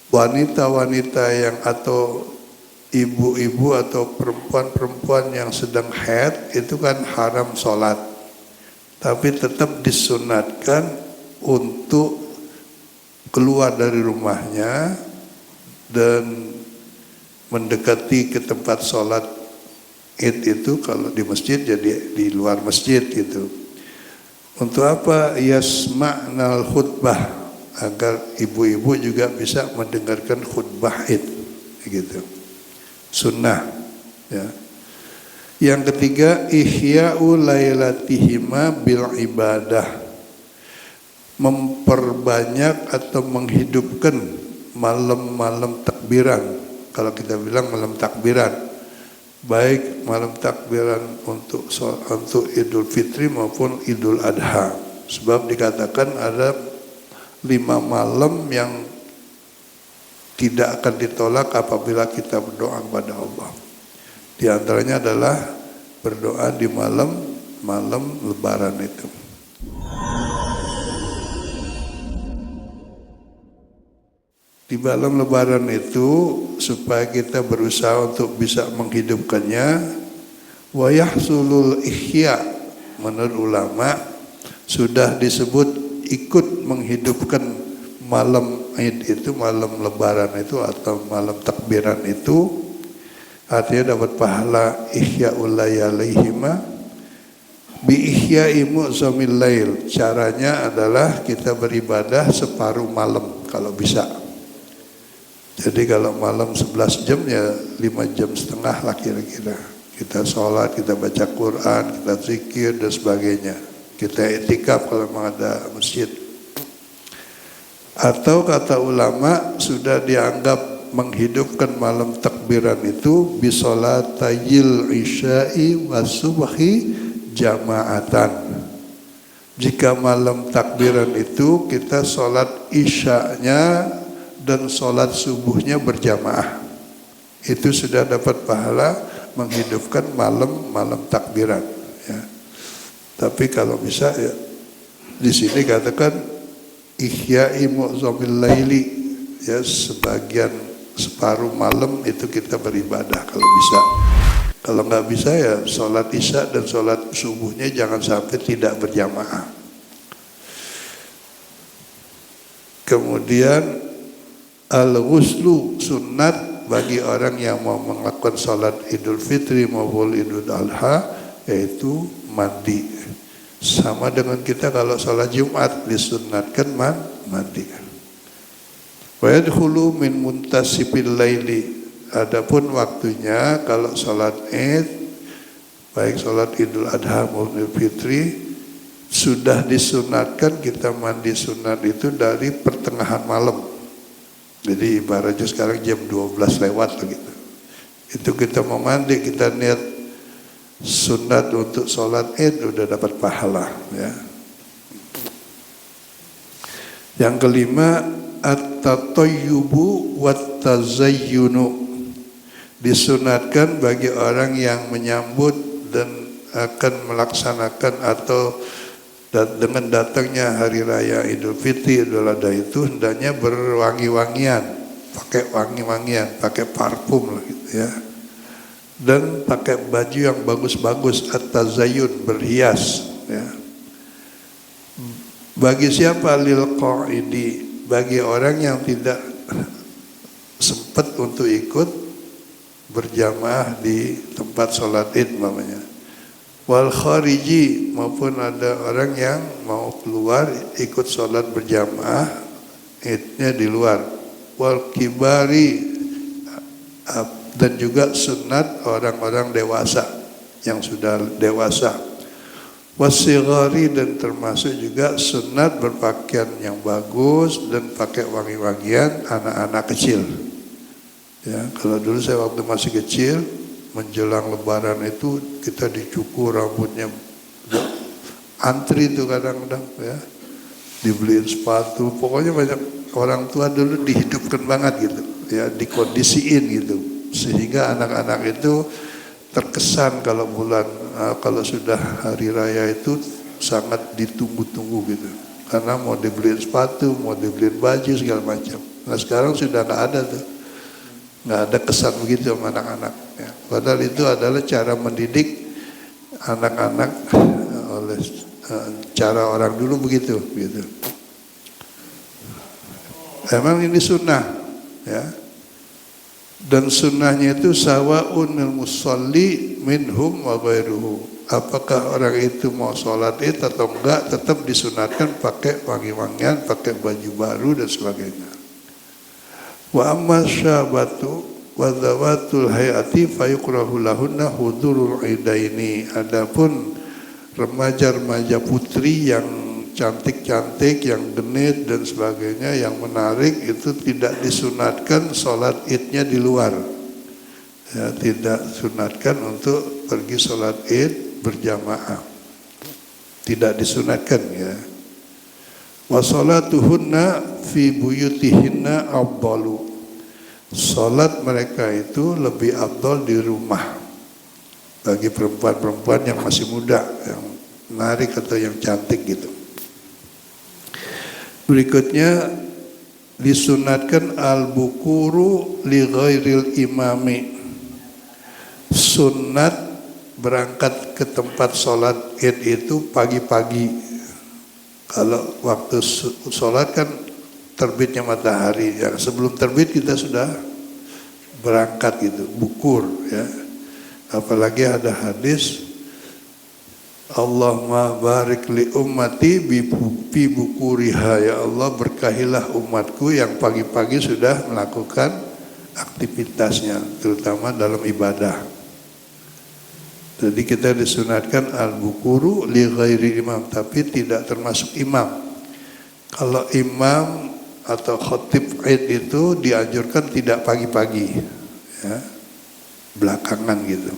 Wanita-wanita yang atau ibu-ibu atau perempuan-perempuan yang sedang haid itu kan haram sholat, tapi tetap disunatkan untuk keluar dari rumahnya dan mendekati ke tempat sholat id itu. Kalau di masjid jadi di luar masjid gitu. Untuk apa? Yasma'nal khutbah, agar ibu-ibu juga bisa mendengarkan khutbah id gitu. Sunnah ya. Yang ketiga, ihya'u lailatihima bil ibadah, memperbanyak atau menghidupkan malam-malam takbiran. Kalau kita bilang malam takbiran, baik malam takbiran untuk Idul Fitri maupun Idul Adha. Sebab dikatakan ada 5 malam yang tidak akan ditolak apabila kita berdoa kepada Allah. Di antaranya adalah berdoa di malam Lebaran itu. Di malam Lebaran itu supaya kita berusaha untuk bisa menghidupkannya, wa yahsulul ihya, menurut ulama sudah disebut ikut menghidupkan malam Id itu, malam Lebaran itu atau malam takbiran itu, artinya dapat pahala ihya'ul layalihima bi ihya'i mu'zamil lail. Caranya adalah kita beribadah separuh malam kalau bisa. Jadi kalau malam 11 jam ya 5 jam setengah lah kira-kira. Kita sholat, kita baca Quran, kita zikir dan sebagainya. Kita itikaf kalau memang ada masjid. Atau kata ulama sudah dianggap menghidupkan malam takbiran itu bisolatayil isya'i wasubhi jama'atan. Jika malam takbiran itu kita sholat isya'nya dan sholat subuhnya berjamaah, itu sudah dapat pahala menghidupkan malam takbiran ya. Tapi kalau bisa ya di sini katakan ihya'i mu'zamil laili ya, separuh malam itu kita beribadah kalau bisa. Kalau nggak bisa ya sholat isya dan sholat subuhnya jangan sampai tidak berjamaah. Kemudian al-ghuslu sunnat bagi orang yang mau melakukan sholat Idul Fitri maupun Idul Adha, yaitu mandi. Sama dengan kita kalau sholat Jumat disunnatkan mandi. Wa yadkhulu min muntasifil laili. Adapun waktunya kalau sholat Id, baik sholat Idul Adha maupun Idul Fitri, sudah disunatkan kita mandi sunat itu dari pertengahan malam. Jadi ibaratnya sekarang jam 12 lewat begitu. Itu kita mau mandi, kita niat sunat untuk sholat Id, udah dapat pahala ya. Yang kelima, at-tatayyubu wat-tazayyunu, disunatkan bagi orang yang menyambut dan akan melaksanakan atau dengan datangnya hari raya Idul Fitri, Idul Adha itu hendaknya berwangi-wangian, pakai wangi-wangian, pakai parfum gitu ya. Dan pakai baju yang bagus-bagus, at-tazayyun, berhias ya. Bagi siapa? Lil qaidi, bagi orang yang tidak sempat untuk ikut berjamaah di tempat sholat Id namanya. Wal khariji, maupun ada orang yang mau keluar ikut sholat berjamaah Idnya di luar. Wal kibari, dan juga sunat orang-orang dewasa yang sudah dewasa. Wasigari, dan termasuk juga sunat berpakaian yang bagus dan pakai wangi-wangian anak-anak kecil. Ya, kalau dulu saya waktu masih kecil menjelang Lebaran itu kita dicukur rambutnya, antri itu kadang-kadang ya, dibeliin sepatu, pokoknya banyak. Orang tua dulu dihidupkan banget gitu ya, dikondisiin gitu, sehingga anak-anak itu terkesan kalau kalau sudah hari raya itu sangat ditunggu-tunggu gitu. Karena mau dibeliin sepatu, mau dibeliin baju segala macam. Nah sekarang sudah nggak ada tuh, nggak ada kesan begitu sama anak-anak. Ya. Padahal itu adalah cara mendidik anak-anak oleh cara orang dulu begitu. Emang ini sunnah, ya. Dan sunnahnya itu sawaunil musalli minhum wa ghairuhu. Apakah orang itu mau sholat id atau enggak, tetap disunatkan pakai wangi-wangian, pakai baju baru dan sebagainya. Wa amma syabatu wa dhawatul hayati fayukrahu lahunna hudurul idaini. Adapun remaja-remaja putri yang cantik-cantik, yang genit dan sebagainya, yang menarik, itu tidak disunatkan sholat idnya di luar. Ya, tidak sunatkan untuk pergi sholat id berjamaah, tidak disunatkan, ya. Wa sholatuhunna fi buyutihinna afdalu. Sholat mereka itu lebih afdal di rumah bagi perempuan-perempuan yang masih muda, yang menarik atau yang cantik gitu. Berikutnya disunatkan al-bukuru li ghairil imami. Sunat berangkat ke tempat sholat id itu pagi-pagi. Kalau waktu sholat kan terbitnya matahari, ya. Sebelum terbit kita sudah berangkat gitu, bukur, ya. Apalagi ada hadis, Allahumma barik li ummati bi bukuriha, ya Allah berkahilah umatku yang pagi-pagi sudah melakukan aktivitasnya, terutama dalam ibadah. Jadi kita disunatkan al-bukuru li ghairi imam, tapi tidak termasuk imam. Kalau imam atau khatib id itu dianjurkan tidak pagi-pagi, ya, belakangan gitu.